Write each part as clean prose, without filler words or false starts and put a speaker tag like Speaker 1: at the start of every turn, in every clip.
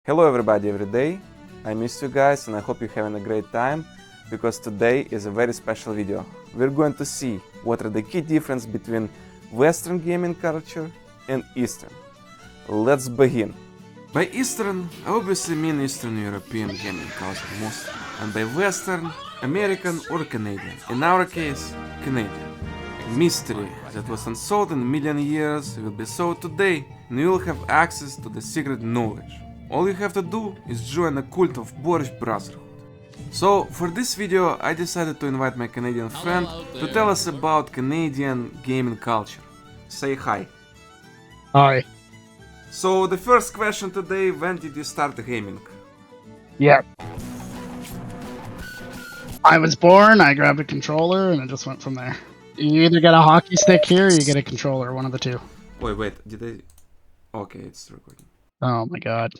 Speaker 1: Hello everybody every day. I miss you guys and I hope you're having a great time because today is a very special video. We're going to see what are the key differences between Western gaming culture and Eastern. Let's begin. By Eastern, I obviously mean Eastern European gaming culture mostly, and by Western, American or Canadian. In our case, Canadian. Mystery that was unsolved in a million years will be solved today, and you will have access to the secret knowledge. All you have to do is join a cult of Borscht Brotherhood. So, for this video, I decided to invite my Canadian friend to tell us about Canadian gaming culture. Say hi.
Speaker 2: Hi.
Speaker 1: So, the first question today, when did you start gaming?
Speaker 2: Yeah. I was born, I grabbed a controller, and it just went from there. You either get a hockey stick here, or you get a controller, one of the two.
Speaker 1: Wait, did I... Okay, it's recording.
Speaker 2: Oh my god.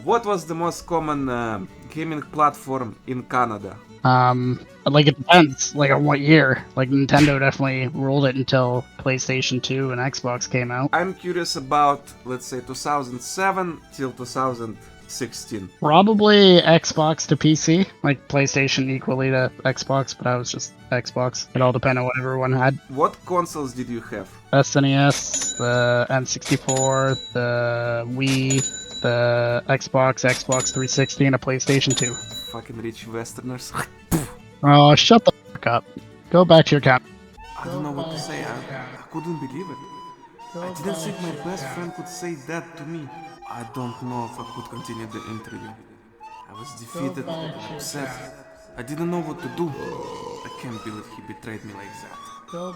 Speaker 1: What was the most common gaming platform in Canada?
Speaker 2: Like it depends, like on what year. Like Nintendo definitely ruled it until PlayStation 2 and Xbox came out.
Speaker 1: I'm curious about, let's say, 2007 till 2016.
Speaker 2: Probably Xbox to PC, like PlayStation equally to Xbox, but I was just Xbox. It all depended on what everyone had.
Speaker 1: What consoles did you have?
Speaker 2: SNES, the N64, the Wii, the Xbox 360, and a PlayStation 2.
Speaker 1: Fucking rich Westerners.
Speaker 2: Oh, shut the fuck up. Go back to your camp.
Speaker 1: I don't know what to say. I couldn't believe it. I didn't think my best friend could say that to me. I don't know if I could continue the interview. I was defeated and upset. I didn't know what to do. I can't believe he betrayed me like that.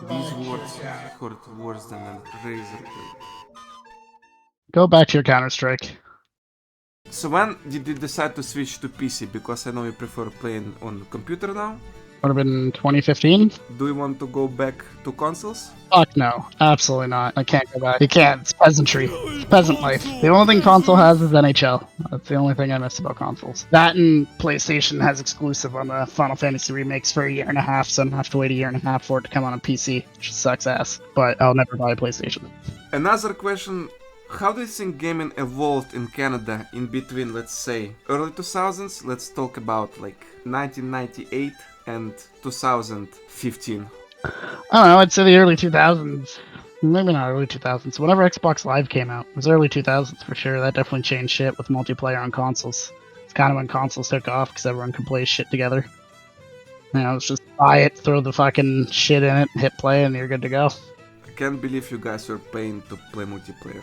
Speaker 1: These words hurt worse than a razor blade.
Speaker 2: Go back to your Counter-Strike.
Speaker 1: So when did you decide to switch to PC? Because I know you prefer playing on computer now.
Speaker 2: Would have been 2015?
Speaker 1: Do you want to go back to consoles?
Speaker 2: Fuck no. Absolutely not. I can't go back. You can't. It's peasantry. It's peasant life. The only thing console has is NHL. That's the only thing I miss about consoles. That and PlayStation has exclusive on the Final Fantasy remakes for a year and a half, so I'm gonna have to wait a year and a half for it to come on a PC, which sucks ass. But I'll never buy a PlayStation.
Speaker 1: Another question. How do you think gaming evolved in Canada in between, let's say, early 2000s? Let's talk about like 1998 and 2015.
Speaker 2: I don't know, I'd say the early 2000s. Maybe not early 2000s. Whenever Xbox Live came out, it was early 2000s for sure. That definitely changed shit with multiplayer on consoles. It's kind of when consoles took off because everyone could play shit together. You know, it's just buy it, throw the fucking shit in it, hit play, and you're good to go.
Speaker 1: I can't believe you guys were paying to play multiplayer.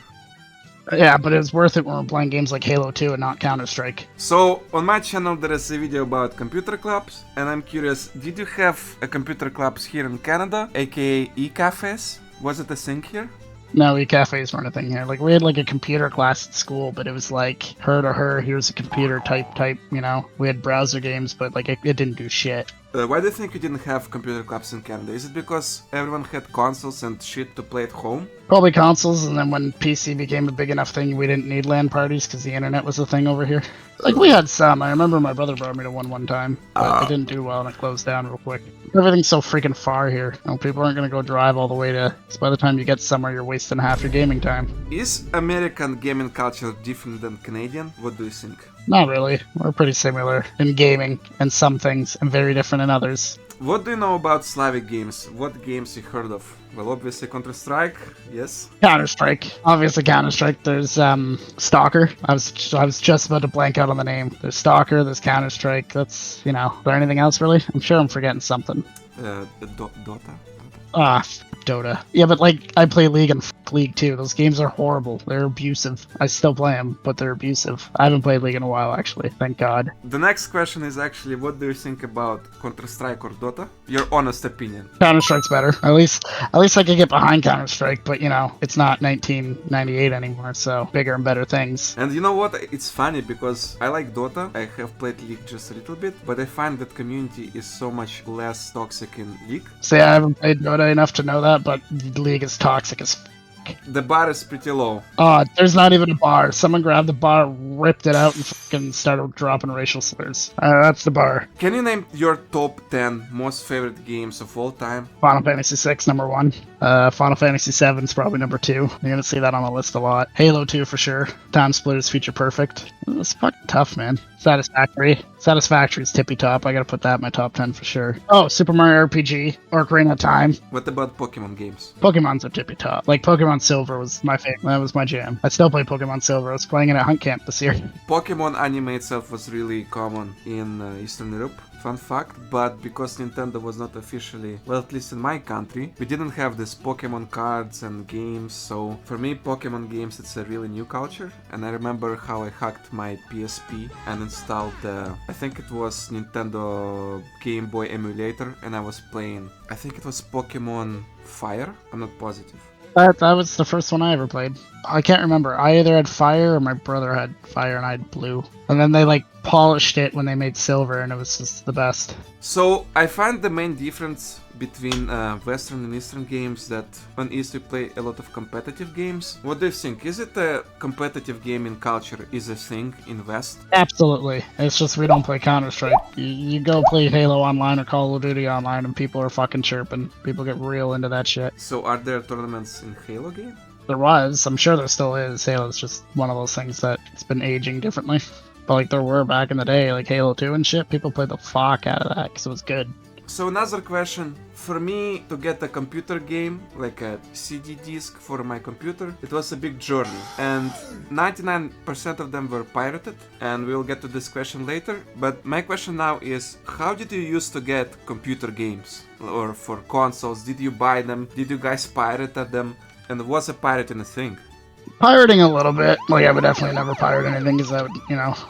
Speaker 2: Yeah, but it was worth it when we're playing games like Halo 2 and not Counter-Strike.
Speaker 1: So, on my channel there is a video about computer clubs, and I'm curious, did you have a computer clubs here in Canada, aka e-cafes? Was it a thing here?
Speaker 2: No, e-cafes weren't a thing here. Like, we had like a computer class at school, but it was like, her to her, here's a computer type, you know? We had browser games, but like, it didn't do shit.
Speaker 1: Why do you think you didn't have computer clubs in Canada? Is it because everyone had consoles and shit to play at home?
Speaker 2: Probably consoles, and then when PC became a big enough thing, we didn't need LAN parties because the internet was a thing over here. Like, we had some. I remember my brother brought me to one time, but it didn't do well and it closed down real quick. Everything's so freaking far here. You know, people aren't going to go drive all the way to... So by the time you get somewhere, you're wasting half your gaming time.
Speaker 1: Is American gaming culture different than Canadian? What do you think?
Speaker 2: Not really. We're pretty similar in gaming and some things, and very different in others.
Speaker 1: What do you know about Slavic games? What games you heard of? Well, obviously Counter-Strike, yes.
Speaker 2: Counter-Strike. Obviously Counter-Strike. There's Stalker. I was just about to blank out on the name. There's Stalker, there's Counter-Strike. That's, you know, is there anything else really? I'm sure I'm forgetting something.
Speaker 1: Dota.
Speaker 2: Dota. Yeah, but like, I play League and League too. Those games are horrible. They're abusive. I still play them, but they're abusive. I haven't played League in a while, actually. Thank God.
Speaker 1: The next question is actually, what do you think about Counter-Strike or Dota? Your honest opinion.
Speaker 2: Counter-Strike's better. At least I could get behind Counter-Strike, but you know, it's not 1998 anymore, so bigger and better things.
Speaker 1: And you know what? It's funny because I like Dota. I have played League just a little bit, but I find that community is so much less toxic in League.
Speaker 2: See, I haven't played Dota enough to know that, but League is toxic as back.
Speaker 1: The bar is pretty low.
Speaker 2: Oh, there's not even a bar. Someone grabbed the bar, ripped it out, and fucking started dropping racial slurs. That's the bar.
Speaker 1: Can you name your top 10 most favorite games of all time?
Speaker 2: Final Fantasy VI, number 1. Final Fantasy VII is probably number 2. You're gonna see that on the list a lot. Halo 2 for sure. Time Splitters feature perfect. It's fucking tough, man. Satisfactory. Satisfactory is tippy top. I gotta put that in my top 10 for sure. Oh, Super Mario RPG, Ocarina of Time.
Speaker 1: What about Pokemon games?
Speaker 2: Pokemon's a tippy top. Like Pokemon Silver was my favorite. That was my jam. I still play Pokemon Silver. I was playing it at Hunt Camp this year.
Speaker 1: Pokemon anime itself was really common in Eastern Europe. Fun fact, but because Nintendo was not officially, well, at least in my country, we didn't have this Pokemon cards and games, so for me Pokemon games it's a really new culture, and I remember how I hacked my PSP and installed I think it was Nintendo Game Boy emulator, and I was playing, I think it was Pokemon Fire, I'm not positive.
Speaker 2: That was the first one I ever played. I can't remember. I either had Fire or my brother had Fire and I had Blue. And then they like polished it when they made Silver, and it was just the best.
Speaker 1: So I find the main difference between Western and Eastern games that on East we play a lot of competitive games. What do you think? Is it a competitive gaming culture is a thing in West?
Speaker 2: Absolutely. It's just we don't play Counter-Strike. You go play Halo Online or Call of Duty Online and people are fucking chirping. People get real into that shit.
Speaker 1: So are there tournaments in Halo game?
Speaker 2: There was. I'm sure there still is. Halo's just one of those things that it's been aging differently. But like there were back in the day, like Halo 2 and shit, people played the fuck out of that because it was good.
Speaker 1: So another question, for me to get a computer game, like a CD disc for my computer, it was a big journey, and 99% of them were pirated, and we'll get to this question later, but my question now is, how did you used to get computer games, or for consoles? Did you buy them? Did you guys pirate them? And was a pirating a thing?
Speaker 2: Pirating a little bit. Like, I would definitely never pirate anything because I would,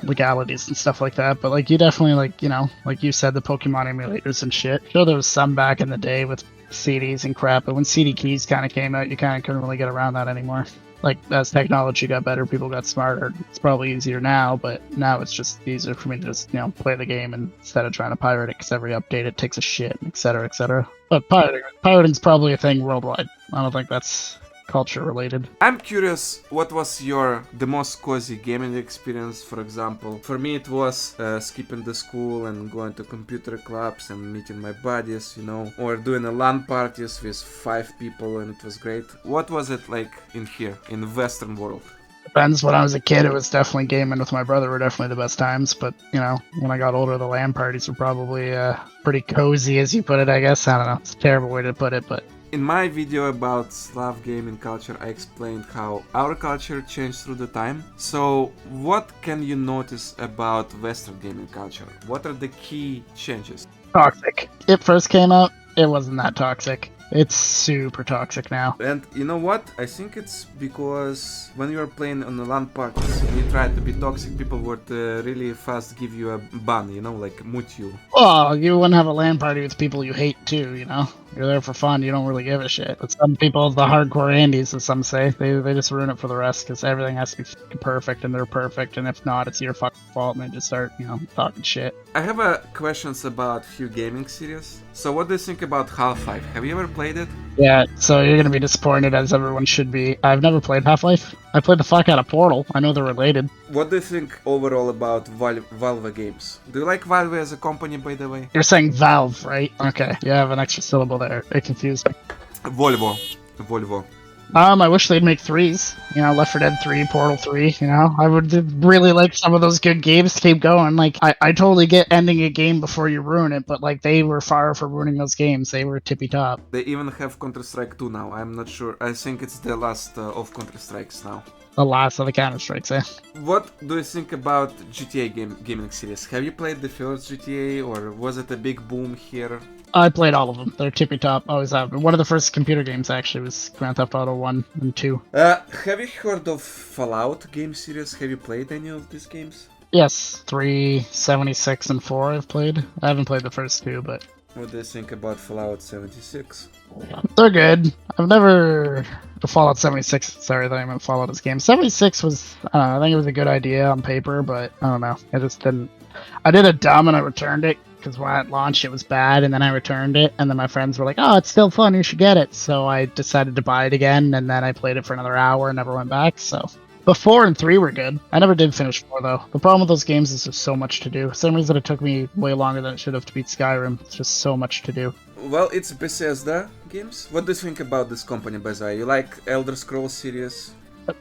Speaker 2: legalities and stuff like that. But, like, you definitely, like you said, the Pokemon emulators and shit. Sure, there was some back in the day with CDs and crap, but when CD keys kind of came out, you kind of couldn't really get around that anymore. Like, as technology got better, people got smarter. It's probably easier now, but now it's just easier for me to just, play the game instead of trying to pirate it because every update it takes a shit, etc., etc. But pirating's probably a thing worldwide. I don't think that's culture related.
Speaker 1: I'm curious, what was the most cozy gaming experience, for example? For me it was skipping the school and going to computer clubs and meeting my buddies, or doing a LAN parties with 5 people, and it was great. What was it like in here, in the Western world?
Speaker 2: Depends. When I was a kid, it was definitely gaming with my brother were definitely the best times, but, when I got older, the LAN parties were probably pretty cozy, as you put it, I guess. I don't know. It's a terrible way to put it, but...
Speaker 1: In my video about Slav gaming culture, I explained how our culture changed through the time. So, what can you notice about Western gaming culture? What are the key changes?
Speaker 2: Toxic. It first came out, it wasn't that toxic. It's super toxic now.
Speaker 1: And you know what? I think it's because when you're playing on the LAN parties and you try to be toxic, people would really fast give you a ban, like mute you.
Speaker 2: Well, you wouldn't have a LAN party with people you hate too, You're there for fun, you don't really give a shit. But some people, the hardcore Andes, as some say, they just ruin it for the rest because everything has to be fucking perfect and they're perfect, and if not, it's your fucking fault, and they just start, talking shit.
Speaker 1: I have questions about few gaming series. So what do you think about Half-Life? Have you ever played it?
Speaker 2: Yeah, so you're gonna be disappointed, as everyone should be. I've never played Half-Life. I played the fuck out of Portal. I know they're related.
Speaker 1: What do you think overall about Valve games? Do you like Valve as a company, by the way?
Speaker 2: You're saying Valve, right? Okay, you have an extra syllable there. It confused me.
Speaker 1: Volvo.
Speaker 2: I wish they'd make 3s. Left 4 Dead 3, Portal 3, I would really like some of those good games to keep going. Like, I totally get ending a game before you ruin it, but, like, they were far from ruining those games. They were tippy top.
Speaker 1: They even have Counter-Strike 2 now. I'm not sure. I think it's the last of Counter-Strikes now.
Speaker 2: The last of the Counter-Strikes, eh?
Speaker 1: What do you think about GTA gaming series? Have you played the first GTA, or was it a big boom here?
Speaker 2: I played all of them. They're tippy top. Always have been. One of the first computer games, actually, was Grand Theft Auto 1 and 2.
Speaker 1: Have you heard of Fallout game series? Have you played any of these games?
Speaker 2: Yes, 3, 76, and 4 I've played. I haven't played the first 2, but...
Speaker 1: What do you think about Fallout 76?
Speaker 2: They're good. I've never... Fallout 76, sorry, I thought I meant Fallout as game. 76 was... I think it was a good idea on paper, but I don't know. I just didn't... I did a dumb and I returned it, because when it launched, it was bad, and then I returned it, and then my friends were like, "Oh, it's still fun. You should get it." So I decided to buy it again, and then I played it for another hour and never went back. So, but 4 and 3 were good. I never did finish 4 though. The problem with those games is there's so much to do. Same reason it took me way longer than it should have to beat Skyrim. It's just so much to do.
Speaker 1: Well, it's Bethesda games. What do you think about this company, by the way? You like Elder Scrolls series?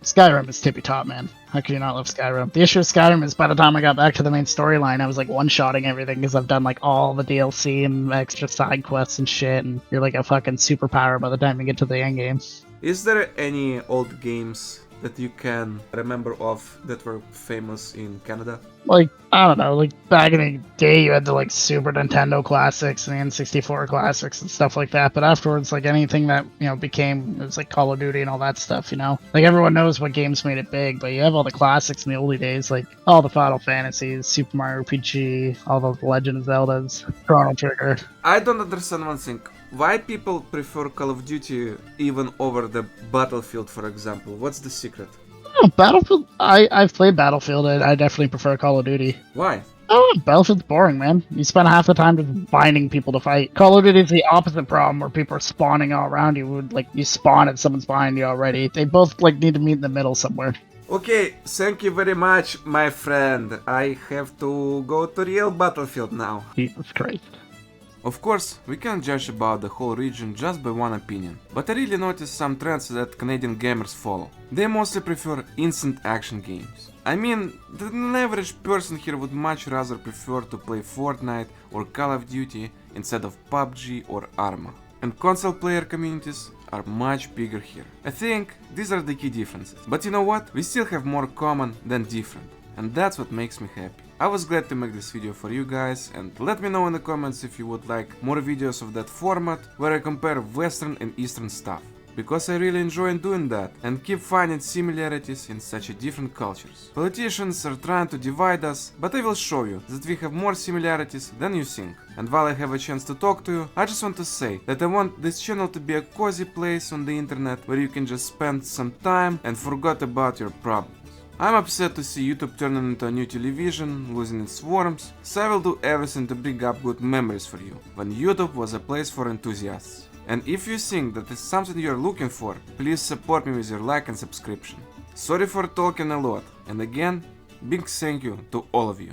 Speaker 2: Skyrim is tippy top, man. How can you not love Skyrim? The issue with Skyrim is by the time I got back to the main storyline, I was like one-shotting everything because I've done like all the DLC and extra side quests and shit, and you're like a fucking superpower by the time you get to the end game.
Speaker 1: Is there any old games that you can remember of that were famous in Canada?
Speaker 2: Like, I don't know, like back in the day you had the like Super Nintendo classics and the N64 classics and stuff like that, but afterwards, like anything that, you know, became, it was like Call of Duty and all that stuff, you know? Like everyone knows what games made it big, but you have all the classics in the oldie days, like all the Final Fantasies, Super Mario RPG, all the Legend of Zeldas, Chrono Trigger.
Speaker 1: I don't understand one thing. Why people prefer Call of Duty even over the Battlefield, for example? What's the secret?
Speaker 2: Oh, Battlefield, I've played Battlefield, I definitely prefer Call of Duty.
Speaker 1: Why?
Speaker 2: Oh, Battlefield's boring, man. You spend half the time just finding people to fight. Call of Duty is the opposite problem, where people are spawning all around you. Like, you spawn and someone's behind you already. They both, like, need to meet in the middle somewhere.
Speaker 1: Okay, thank you very much, my friend. I have to go to real Battlefield now.
Speaker 2: Jesus Christ.
Speaker 1: Of course, we can't judge about the whole region just by one opinion, but I really noticed some trends that Canadian gamers follow. They mostly prefer instant action games. I mean, the average person here would much rather prefer to play Fortnite or Call of Duty instead of PUBG or Arma. And console player communities are much bigger here. I think these are the key differences. But you know what? We still have more common than different. And that's what makes me happy. I was glad to make this video for you guys, and let me know in the comments if you would like more videos of that format where I compare Western and Eastern stuff. Because I really enjoy doing that and keep finding similarities in such different cultures. Politicians are trying to divide us, but I will show you that we have more similarities than you think. And while I have a chance to talk to you, I just want to say that I want this channel to be a cozy place on the internet where you can just spend some time and forget about your problems. I'm upset to see YouTube turning into a new television, losing its warmth, so I will do everything to bring up good memories for you, when YouTube was a place for enthusiasts. And if you think that is something you're looking for, please support me with your like and subscription. Sorry for talking a lot, and again, big thank you to all of you.